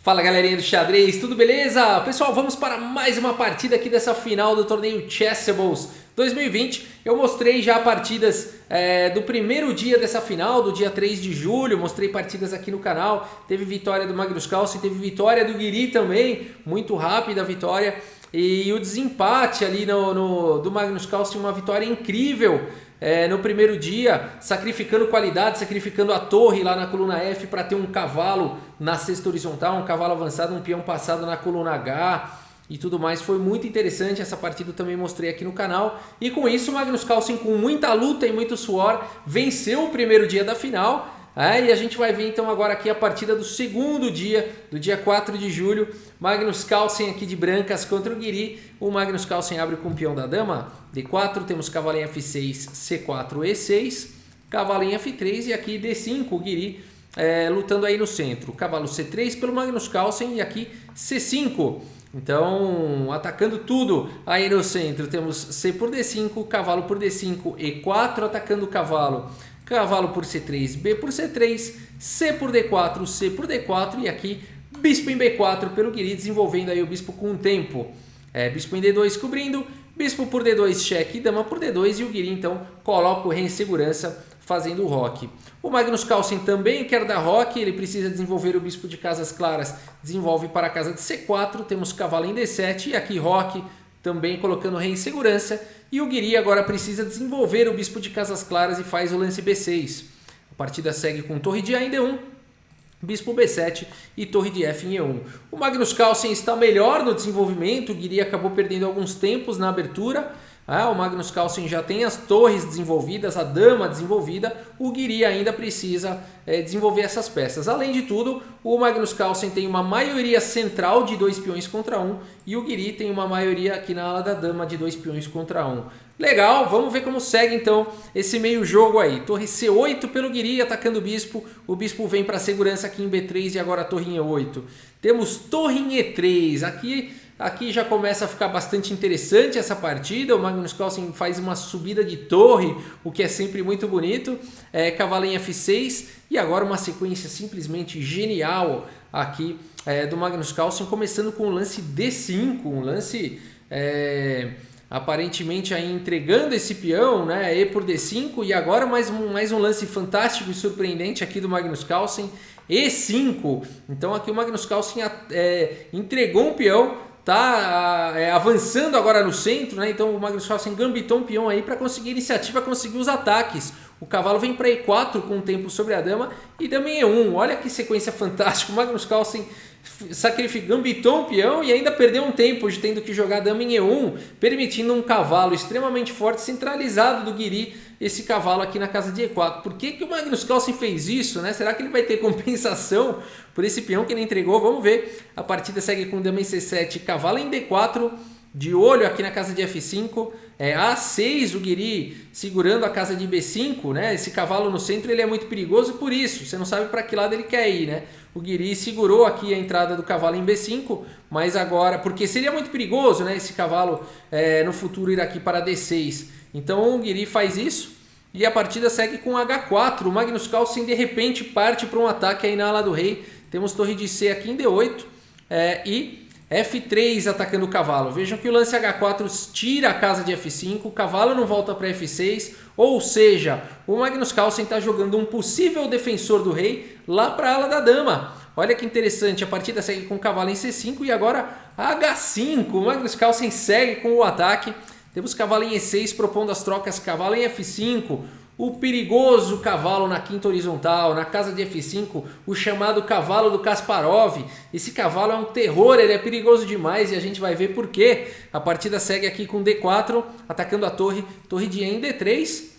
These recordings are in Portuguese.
Fala galerinha do xadrez, tudo beleza? Pessoal, vamos para mais uma partida aqui dessa final do torneio Chessables 2020. Eu mostrei já partidas do primeiro dia dessa final, do dia 3 de julho, mostrei partidas aqui no canal. Teve vitória do Magnus Carlsen, teve vitória do Guiri também, muito rápida a vitória. E o desempate ali do Magnus Carlsen, uma vitória incrível. No primeiro dia, sacrificando qualidade, sacrificando a torre lá na coluna F para ter um cavalo na cesta horizontal, um cavalo avançado, um peão passado na coluna H e tudo mais. Foi muito interessante essa partida, eu também mostrei aqui no canal. E com isso, o Magnus Carlsen, com muita luta e muito suor, venceu o primeiro dia da final. E a gente vai ver então agora aqui a partida do segundo dia, do dia 4 de julho. Magnus Carlsen aqui de brancas contra o Guiri. O Magnus Carlsen abre com o peão da dama, D4, temos cavalo em F6, C4, E6, cavalo em F3 e aqui D5, o Guiri lutando aí no centro. Cavalo C3 pelo Magnus Carlsen e aqui C5. Então, atacando tudo aí no centro, temos C por D5, cavalo por D5, E4, atacando o cavalo. Cavalo por C3, B por C3, C por D4, C por D4 e aqui bispo em B4 pelo Guiri, desenvolvendo aí o bispo com o tempo. Bispo em D2 cobrindo, bispo por D2 cheque, dama por D2 e o Guiri então coloca o rei em segurança fazendo o roque. O Magnus Carlsen também quer dar roque, ele precisa desenvolver o bispo de casas claras, desenvolve para a casa de C4, temos cavalo em D7 e aqui roque, também colocando o rei em segurança. E o Guiri agora precisa desenvolver o bispo de casas claras e faz o lance B6. A partida segue com torre de A em D1, bispo B7 e torre de F em E1. O Magnus Carlsen está melhor no desenvolvimento, o Guiri acabou perdendo alguns tempos na abertura. O Magnus Carlsen já tem as torres desenvolvidas, a dama desenvolvida, o Guiri ainda precisa desenvolver essas peças. Além de tudo, o Magnus Carlsen tem uma maioria central de 2 peões contra 1 e o Guiri tem uma maioria aqui na ala da dama de 2 peões contra 1. Legal, vamos ver como segue então esse meio jogo aí. Torre C8 pelo Guiri atacando o bispo vem para segurança aqui em B3 e agora a torre em E8. Temos torre em E3, Aqui já começa a ficar bastante interessante essa partida. O Magnus Carlsen faz uma subida de torre, o que é sempre muito bonito. Cavalo em F6 e agora uma sequência simplesmente genial aqui do Magnus Carlsen, começando com o lance D5, um lance aparentemente aí entregando esse peão, né? E por D5 e agora mais um lance fantástico e surpreendente aqui do Magnus Carlsen, E5. Então aqui o Magnus Carlsen entregou um peão. Tá avançando agora no centro, né? Então o Magnus Carlsen gambitou um peão aí para conseguir iniciativa, conseguir os ataques. O cavalo vem para E4 com o tempo sobre a dama e dama em E1. Olha que sequência fantástica. O Magnus Carlsen gambitou um peão e ainda perdeu um tempo de tendo que jogar dama em E1, permitindo um cavalo extremamente forte centralizado do Guiri, esse cavalo aqui na casa de E4. Por que o Magnus Carlsen fez isso, né? Será que ele vai ter compensação por esse peão que ele entregou? Vamos ver. A partida segue com dama em C7, cavalo em D4, de olho aqui na casa de F5, A6, o Guiri segurando a casa de B5, né? Esse cavalo no centro ele é muito perigoso por isso, você não sabe para que lado ele quer ir, né? O Guiri segurou aqui a entrada do cavalo em B5, mas agora, porque seria muito perigoso, né? Esse cavalo no futuro ir aqui para D6. Então o Guiri faz isso e a partida segue com H4. O Magnus Carlsen de repente parte para um ataque aí na ala do rei. Temos torre de C aqui em D8 e F3 atacando o cavalo. Vejam que o lance H4 tira a casa de F5, o cavalo não volta para F6, ou seja, o Magnus Carlsen está jogando um possível defensor do rei lá para a ala da dama. Olha que interessante, a partida segue com o cavalo em C5 e agora H5. O Magnus Carlsen segue com o ataque. Temos cavalo em E6 propondo as trocas, cavalo em F5. O perigoso cavalo na quinta horizontal, na casa de F5, o chamado cavalo do Kasparov. Esse cavalo é um terror, ele é perigoso demais e a gente vai ver por quê. A partida segue aqui com D4, atacando a torre de E em D3.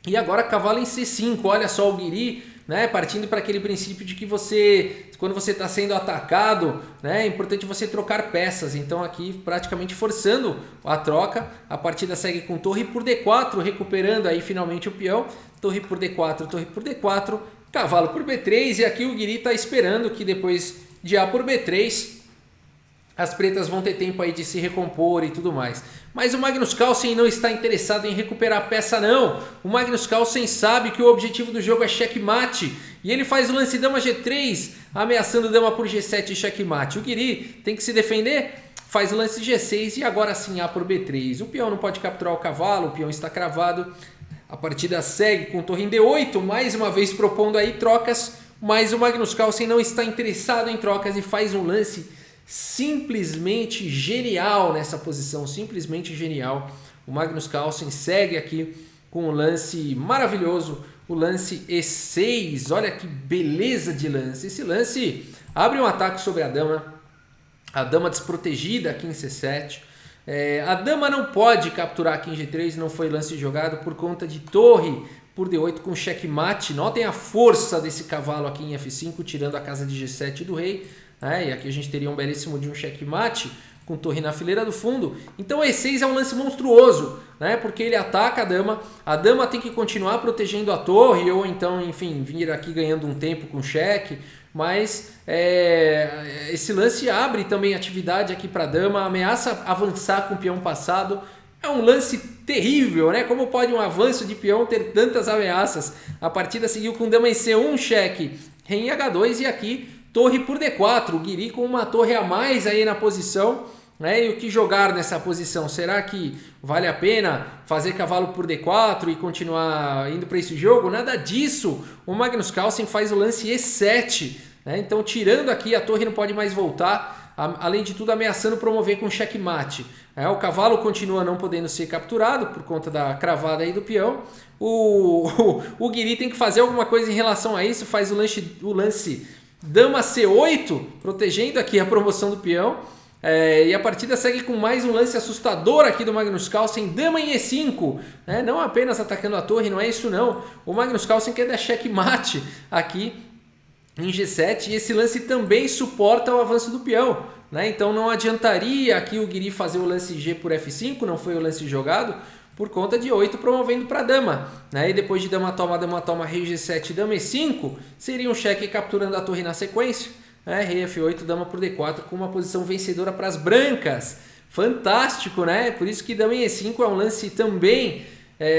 E agora cavalo em C5, olha só o Guiri, né, partindo para aquele princípio de que quando você está sendo atacado, né, é importante você trocar peças. Então aqui praticamente forçando a troca. A partida segue com torre por D4, recuperando aí finalmente o peão. Torre por D4, cavalo por B3 e aqui o Guiri está esperando que depois de A por B3 as pretas vão ter tempo aí de se recompor e tudo mais. Mas o Magnus Carlsen não está interessado em recuperar a peça não. O Magnus Carlsen sabe que o objetivo do jogo é checkmate. E ele faz o lance dama G3, ameaçando dama por G7 e checkmate. O Guiri tem que se defender, faz o lance G6 e agora sim A por B3. O peão não pode capturar o cavalo, o peão está cravado. A partida segue com torre em D8, mais uma vez propondo aí trocas. Mas o Magnus Carlsen não está interessado em trocas e faz um lance simplesmente genial nessa posição, simplesmente genial. O Magnus Carlsen segue aqui com um lance maravilhoso, o lance E6. Olha que beleza de lance. Esse lance abre um ataque sobre a dama desprotegida aqui em C7. A dama não pode capturar aqui em G3, não foi lance jogado por conta de torre por D8 com checkmate. Notem a força desse cavalo aqui em F5, tirando a casa de G7 do rei. E aqui a gente teria um belíssimo de um checkmate com torre na fileira do fundo. Então E6 é um lance monstruoso, né? Porque ele ataca a dama tem que continuar protegendo a torre, ou então, enfim, vir aqui ganhando um tempo com cheque. Mas esse lance abre também atividade aqui para a dama, ameaça avançar com o peão passado. É um lance terrível, né? Como pode um avanço de peão ter tantas ameaças? A partida seguiu com dama em C1, cheque, rei em H2 e aqui torre por D4. O Guiri com uma torre a mais aí na posição, né? E o que jogar nessa posição? Será que vale a pena fazer cavalo por D4 e continuar indo para esse jogo? Nada disso. O Magnus Carlsen faz o lance E7, né? Então tirando aqui a torre não pode mais voltar. Além de tudo ameaçando promover com checkmate. O cavalo continua não podendo ser capturado por conta da cravada aí do peão. O Guiri tem que fazer alguma coisa em relação a isso. Faz o lance dama C8, protegendo aqui a promoção do peão. E a partida segue com mais um lance assustador aqui do Magnus Carlsen, dama em E5, né? Não apenas atacando a torre, não é isso não. O Magnus Carlsen quer dar checkmate aqui em G7 e esse lance também suporta o avanço do peão, né? Então não adiantaria aqui o Guiri fazer o lance G por F5, não foi o lance jogado, por conta de 8 promovendo para dama, né? E depois de dama toma, rei G7, dama E5, seria um cheque capturando a torre na sequência, né? Rei F8, dama por D4 com uma posição vencedora para as brancas. Fantástico, né? Por isso que dama em E5 é um lance também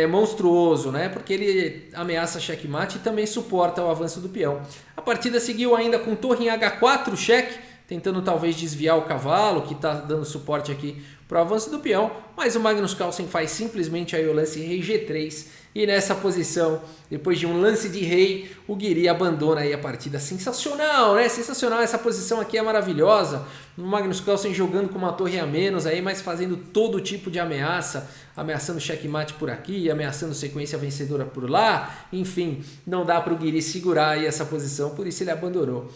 monstruoso, né? Porque ele ameaça checkmate e também suporta o avanço do peão. A partida seguiu ainda com torre em H4, cheque, tentando talvez desviar o cavalo, que está dando suporte aqui para o avanço do peão, mas o Magnus Carlsen faz simplesmente aí o lance rei G3, e nessa posição, depois de um lance de rei, o Guiri abandona aí a partida. Sensacional, né? Sensacional, essa posição aqui é maravilhosa. O Magnus Carlsen jogando com uma torre a menos aí, mas fazendo todo tipo de ameaça, ameaçando checkmate por aqui, ameaçando sequência vencedora por lá. Enfim, não dá para o Guiri segurar aí essa posição, por isso ele abandonou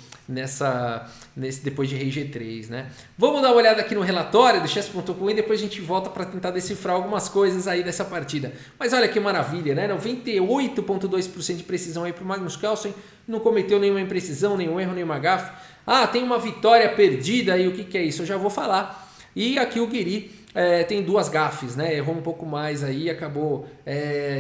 depois de rei G3, né? Vamos dar uma olhada aqui no relatório do chess.com e depois a gente volta para tentar decifrar algumas coisas aí dessa partida. Mas olha que maravilha, né? 98,2% de precisão aí para o Magnus Carlsen, não cometeu nenhuma imprecisão, nenhum erro, nenhuma gafe. Tem uma vitória perdida aí, o que é isso? Eu já vou falar. E aqui o Guiri tem duas gafes, né? Errou um pouco mais aí e acabou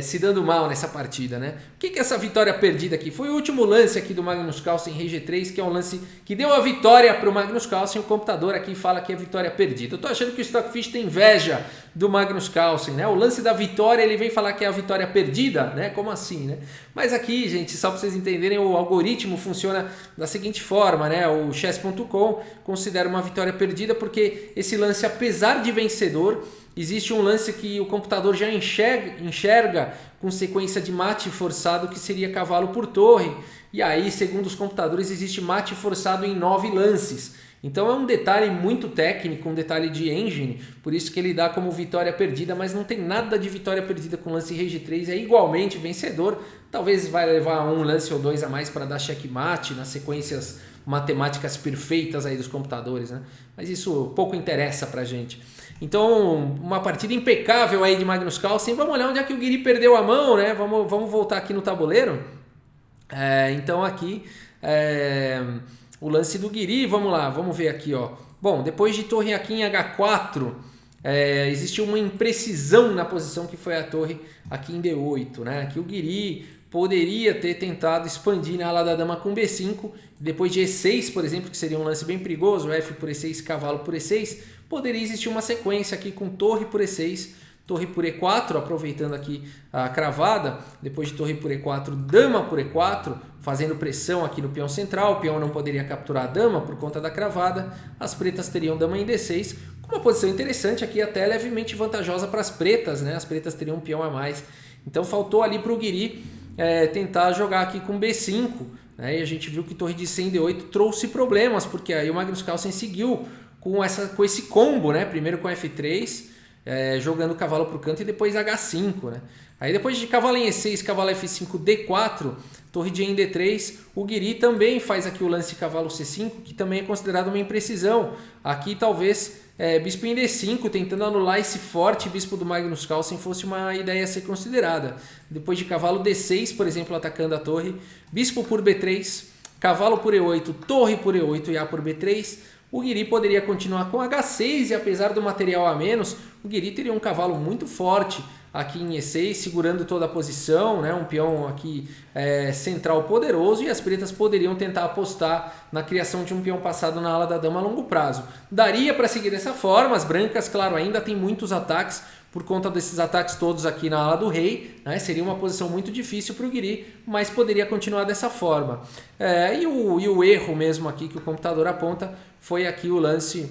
se dando mal nessa partida, né? O que é essa vitória perdida aqui? Foi o último lance aqui do Magnus Carlsen, rei G3, que é um lance que deu a vitória para o Magnus Carlsen. O computador aqui fala que é vitória perdida. Eu tô achando que o Stockfish tem inveja do Magnus Carlsen, né? O lance da vitória, ele vem falar que é a vitória perdida, né? Como assim, né? Mas aqui, gente, só para vocês entenderem, o algoritmo funciona da seguinte forma, né? O chess.com considera uma vitória perdida porque esse lance, apesar de vencedor, existe um lance que o computador já enxerga com sequência de mate forçado, que seria cavalo por torre. E aí, segundo os computadores, existe mate forçado em 9 lances. Então é um detalhe muito técnico, um detalhe de engine, por isso que ele dá como vitória perdida, mas não tem nada de vitória perdida com lance rei G3, é igualmente vencedor. Talvez vai levar um lance ou dois a mais para dar checkmate nas sequências matemáticas perfeitas aí dos computadores, né? Mas isso pouco interessa pra gente. Então, uma partida impecável aí de Magnus Carlsen. Vamos olhar onde é que o Guiri perdeu a mão, né? Vamos voltar aqui no tabuleiro. Então aqui o lance do Guiri, vamos lá, vamos ver aqui, ó. Bom, depois de torre aqui em H4, existiu uma imprecisão na posição que foi a torre aqui em D8, né? Aqui o Guiri poderia ter tentado expandir na ala da dama com B5, depois de E6, por exemplo, que seria um lance bem perigoso, F por E6, cavalo por E6, poderia existir uma sequência aqui com torre por E6, torre por E4, aproveitando aqui a cravada, depois de torre por E4, dama por E4, fazendo pressão aqui no peão central, o peão não poderia capturar a dama por conta da cravada, as pretas teriam dama em D6, com uma posição interessante aqui, até levemente vantajosa para as pretas, né? As pretas teriam um peão a mais, então faltou ali para o Guiri tentar jogar aqui com B5, né? E a gente viu que torre de C em D8 trouxe problemas, porque aí o Magnus Carlsen seguiu com esse combo, né? Primeiro com F3, jogando o cavalo para o canto e depois H5, né? Aí depois de cavalo em E6, cavalo F5, D4, torre de E em D3, o Guiri também faz aqui o lance cavalo C5, que também é considerado uma imprecisão. Aqui talvez bispo em D5, tentando anular esse forte bispo do Magnus Carlsen, fosse uma ideia a ser considerada. Depois de cavalo D6, por exemplo, atacando a torre, bispo por B3, cavalo por E8, torre por E8 e A por B3, o Guiri poderia continuar com H6 e apesar do material a menos, o Guiri teria um cavalo muito forte aqui em E6, segurando toda a posição, né? Um peão aqui central poderoso e as pretas poderiam tentar apostar na criação de um peão passado na ala da dama a longo prazo. Daria para seguir dessa forma, as brancas, claro, ainda tem muitos ataques por conta desses ataques todos aqui na ala do rei, né? Seria uma posição muito difícil para o Guiri, mas poderia continuar dessa forma. E o erro mesmo aqui que o computador aponta foi aqui o lance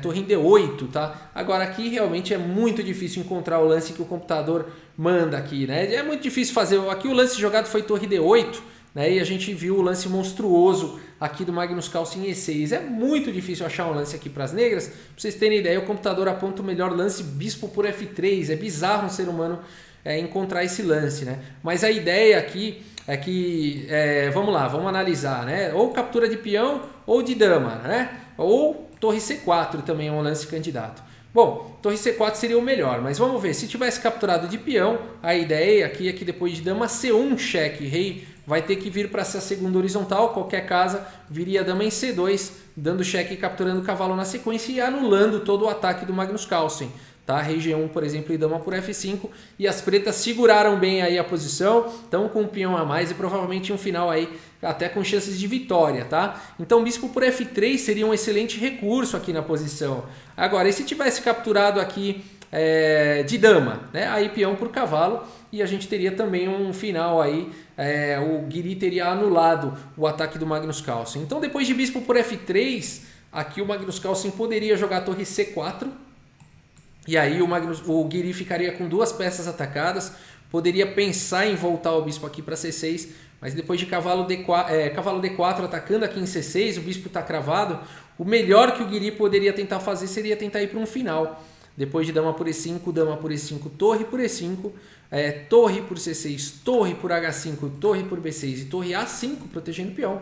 torre em D8, tá? Agora aqui realmente é muito difícil encontrar o lance que o computador manda aqui, né? É muito difícil fazer. Aqui o lance jogado foi torre D8, né? E a gente viu o lance monstruoso aqui do Magnus Carlsen em E6. É muito difícil achar um lance aqui para as negras. Para vocês terem ideia, o computador aponta o melhor lance bispo por F3. É bizarro um ser humano encontrar esse lance, né? Mas a ideia aqui é que, vamos lá, vamos analisar, né? Ou captura de peão ou de dama, né? Ou torre C4 também é um lance candidato. Bom, torre C4 seria o melhor, mas vamos ver. Se tivesse capturado de peão, a ideia aqui é que depois de dama C1 cheque, rei vai ter que vir para essa segunda horizontal, qualquer casa viria dama em C2, dando cheque e capturando o cavalo na sequência e anulando todo o ataque do Magnus Carlsen. Tá? Rei G1, por exemplo, e dama por F5, e as pretas seguraram bem aí a posição, estão com um peão a mais e provavelmente um final aí até com chances de vitória, tá? Então bispo por F3 seria um excelente recurso aqui na posição. Agora, e se tivesse capturado aqui de dama, né? Aí peão por cavalo e a gente teria também um final aí, o Guiri teria anulado o ataque do Magnus Carlsen. Então depois de bispo por F3, aqui o Magnus Carlsen poderia jogar torre C4, e aí o Guiri ficaria com duas peças atacadas, poderia pensar em voltar o bispo aqui para C6, mas depois de cavalo D4 atacando aqui em C6, o bispo está cravado, o melhor que o Guiri poderia tentar fazer seria tentar ir para um final. Depois de dama por E5, dama por E5, torre por E5, torre por C6, torre por H5, torre por B6 e torre A5 protegendo o peão.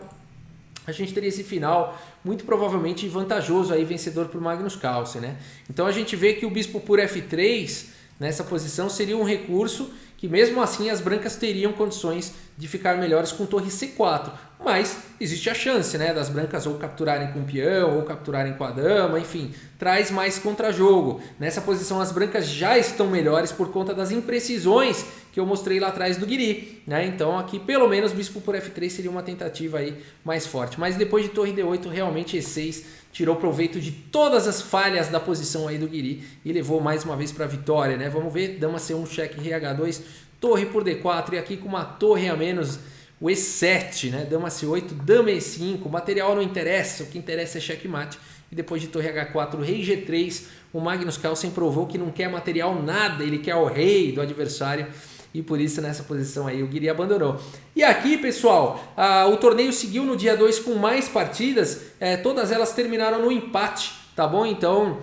A gente teria esse final muito provavelmente vantajoso aí, vencedor para o Magnus Carlsen, né? Então a gente vê que o bispo por F3 nessa posição seria um recurso que mesmo assim as brancas teriam condições de ficar melhores com torre C4, mas existe a chance, né, das brancas ou capturarem com o peão ou capturarem com a dama, enfim, traz mais contra-jogo. Nessa posição as brancas já estão melhores por conta das imprecisões que eu mostrei lá atrás do Guiri, né? Então aqui pelo menos bispo por F3 seria uma tentativa aí mais forte, mas depois de torre D8 realmente E6 tirou proveito de todas as falhas da posição aí do Guiri e levou mais uma vez para a vitória, né? Vamos ver, dama C1, cheque, rei H2, torre por D4 e aqui com uma torre a menos o E7, né? Dama C8, dama E5, o material não interessa, o que interessa é checkmate. E depois de torre H4, rei G3, o Magnus Carlsen provou que não quer material nada, ele quer o rei do adversário. E por isso nessa posição aí o Guiri abandonou. E aqui, pessoal, o torneio seguiu no dia 2 com mais partidas, todas elas terminaram no empate, tá bom? Então,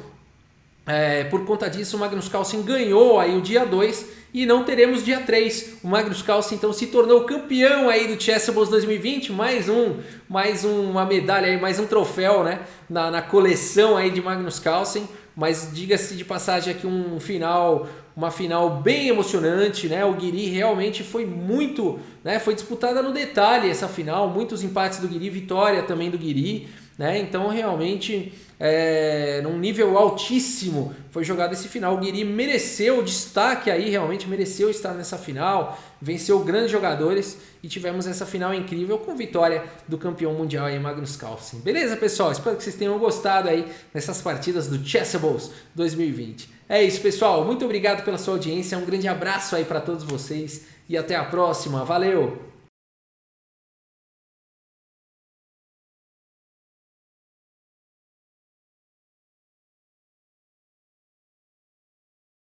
por conta disso, o Magnus Carlsen ganhou aí o dia 2 e não teremos dia 3. O Magnus Carlsen então se tornou campeão aí do Chessables 2020, mais uma medalha aí, mais um troféu, né, na coleção aí de Magnus Carlsen. Mas diga-se de passagem aqui uma final bem emocionante, né? O Guiri realmente foi muito, né? Foi disputada no detalhe essa final, muitos empates do Guiri, vitória também do Guiri, né? Então realmente num nível altíssimo foi jogado esse final. O Guiri mereceu destaque aí, realmente mereceu estar nessa final, venceu grandes jogadores e tivemos essa final incrível com vitória do campeão mundial aí, Magnus Carlsen. Beleza, pessoal? Espero que vocês tenham gostado aí dessas partidas do Chessables 2020. É isso, pessoal. Muito obrigado pela sua audiência. Um grande abraço aí para todos vocês e até a próxima. Valeu!